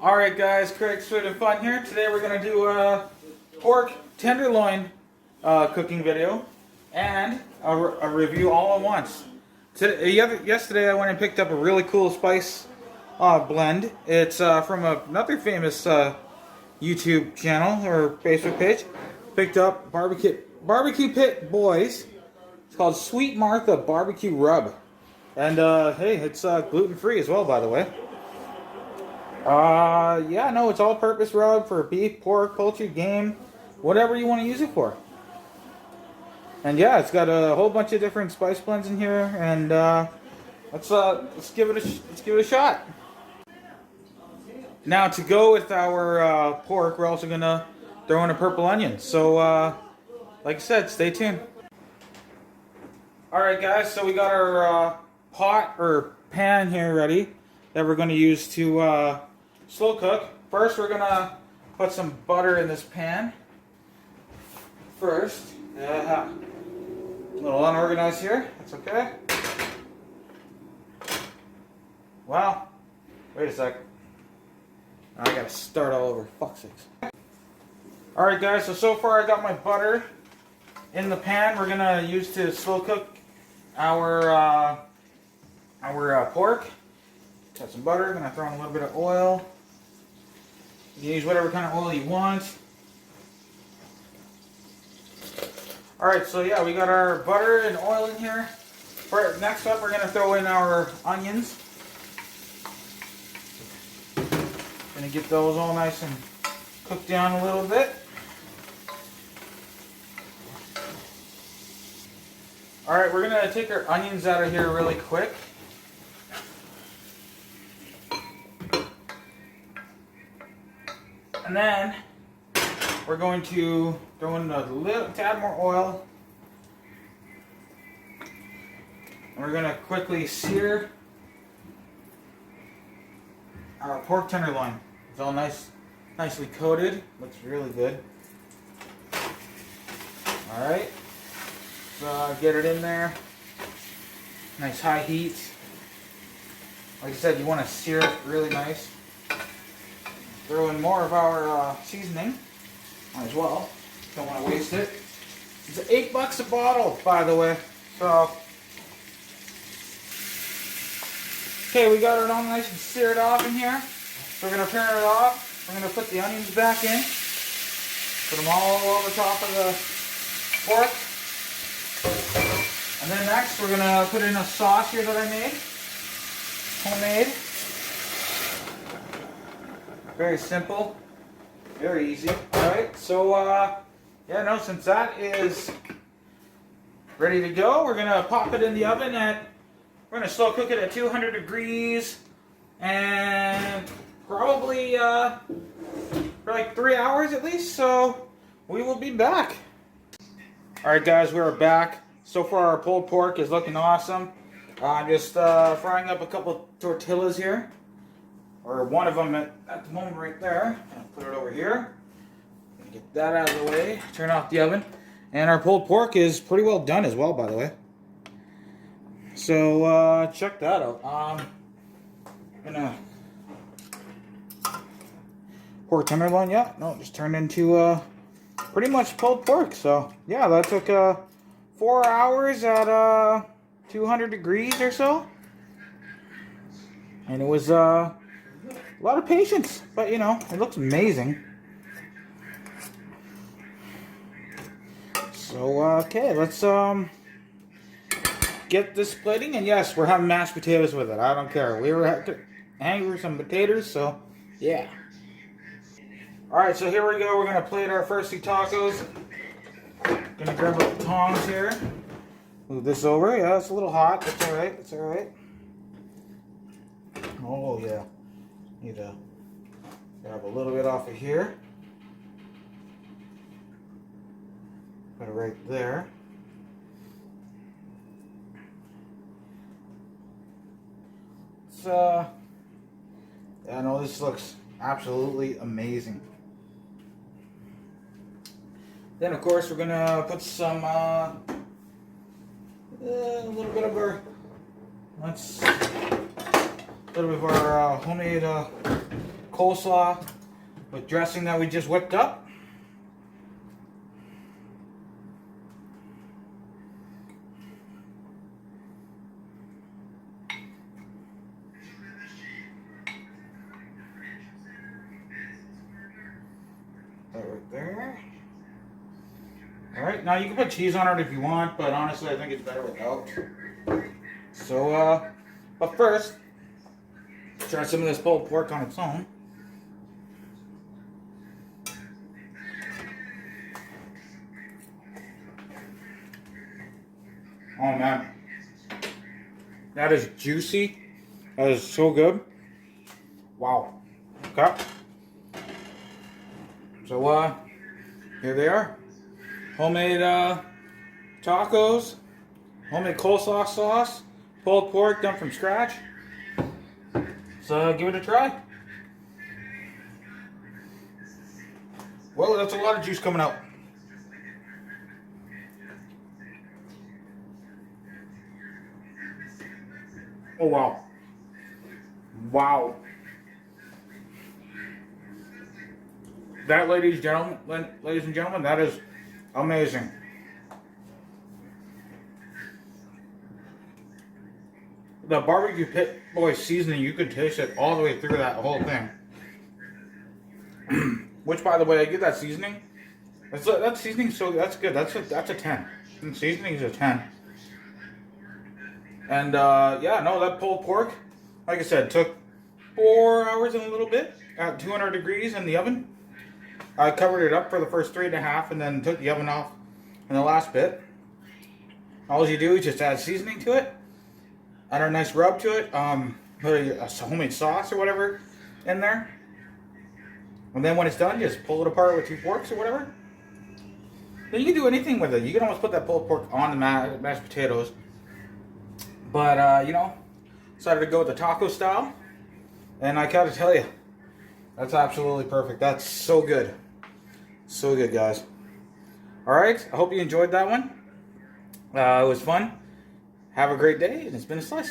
Alright guys, Craig's Food and Fun here. Today we're going to do a pork tenderloin cooking video and a review all at once. Yesterday I went and picked up a really cool spice blend. It's from another famous YouTube channel or Facebook page. Picked up BBQ Pit Boys. It's called Sweet Martha Barbecue Rub. And hey, it's gluten-free as well, by the way. Yeah, no, it's all-purpose rub for beef, pork, poultry, game, whatever you want to use it for. And yeah, it's got a whole bunch of different spice blends in here, and let's give it a shot. Now, to go with our pork, we're also gonna throw in a purple onion. So, like I said, stay tuned. All right, guys. So we got our pot or pan here ready that we're going to use to slow cook. First, we're going to put some butter in this pan. First, a little unorganized here. That's okay. Wow. Wait a sec. I got to start all over. Fuck's sakes. All right, guys. So far I got my butter in the pan. We're going to use to slow cook our pork. Got some butter. Gonna throw in a little bit of oil. You can use whatever kind of oil you want. Alright, so yeah, we got our butter and oil in here. Next up, we're gonna throw in our onions. Gonna get those all nice and cooked down a little bit. Alright, we're gonna take our onions out of here really quick. And then we're going to throw in a little tad more oil. And we're going to quickly sear our pork tenderloin. It's all nicely coated. Looks really good. Alright. So get it in there. Nice high heat. Like I said, you want to sear it really nice. Throw in more of our seasoning as well. Don't want to waste it. It's $8 a bottle, by the way. So, okay, we got it all nice and seared off in here. So we're gonna turn it off. We're gonna put the onions back in. Put them all over top of the pork. And then next, we're gonna put in a sauce here that I made, homemade. Very simple, very easy. Alright, so yeah, no, since that is ready to go, we're gonna pop it in the oven we're gonna slow cook it at 200 degrees and probably for like 3 hours at least, so we will be back. Alright guys, we're back. So far our pulled pork is looking awesome. I'm just frying up a couple tortillas here. Or one of them at the moment right there. I'll put it over here. Get that out of the way. Turn off the oven. And our pulled pork is pretty well done as well, by the way. So, check that out. I'm gonna... Pork tenderloin, yeah. No, just turned into pretty much pulled pork. So, yeah, that took 4 hours at 200 degrees or so. And it was... a lot of patience, but you know, it looks amazing. So, okay, let's get this plating, and yes, we're having mashed potatoes with it. I don't care. We were hungry for some potatoes, so yeah. Alright, so here we go. We're going to plate our first two tacos. Gonna grab the tongs here. Move this over. Yeah, it's a little hot. It's alright. It's alright. Oh, yeah. Need to grab a little bit off of here. Put it right there. So, yeah, no, this looks absolutely amazing. Then, of course, we're gonna put some a little bit of our a little bit of our homemade coleslaw with dressing that we just whipped up. Right there. Alright, now you can put cheese on it if you want, but honestly I think it's better without. So, but first, try some of this pulled pork on its own. Oh man, that is juicy. That is so good. Wow. Okay. So, here they are. Homemade tacos, homemade coleslaw sauce, pulled pork done from scratch. So give it a try. Well, that's a lot of juice coming out. Oh wow. Wow. That, ladies and gentlemen, that is amazing. The BBQ Pit Boys seasoning, you could taste it all the way through that whole thing. Which, by the way, I give that seasoning. That seasoning, so that's good. That's a 10. And seasoning is a 10. And yeah, no, that pulled pork, like I said, took 4 hours and a little bit at 200 degrees in the oven. I covered it up for the first 3.5 and then took the oven off in the last bit. All you do is just add seasoning to it, add a nice rub to it, put a homemade sauce or whatever in there. And then when it's done, just pull it apart with 2 forks or whatever. Then you can do anything with it. You can almost put that pulled pork on the mashed potatoes. But, you know, decided to go with the taco style. And I gotta tell you, that's absolutely perfect. That's so good. So good, guys. Alright, I hope you enjoyed that one. It was fun. Have a great day, and it's been a slice.